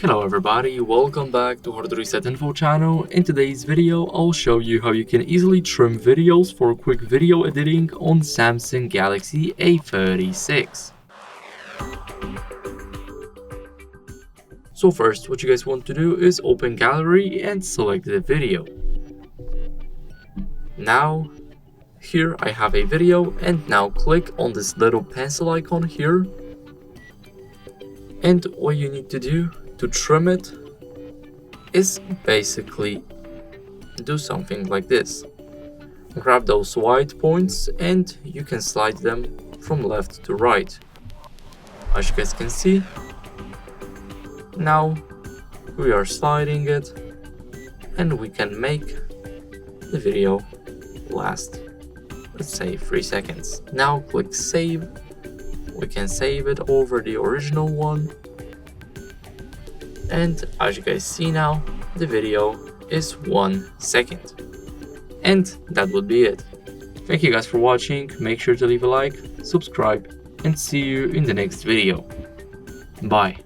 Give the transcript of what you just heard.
Hello everybody, welcome back to HardReset.Info channel. In today's video, I'll show you how you can easily trim videos for quick video editing on Samsung Galaxy A36. So first, what you guys want to do is open Gallery and select the video. Now, here I have a video, and now click on this little pencil icon here. And what you need to do to trim it is basically do something like this. Grab those white points and you can slide them from left to right. As you guys can see, now we are sliding it and we can make the video last, let's say, 3 seconds. Now click save. We can save it over the original one. And as you guys see now, the video is 1 second. And that would be it. Thank you guys for watching. Make sure to leave a like, subscribe, and see you in the next video. Bye.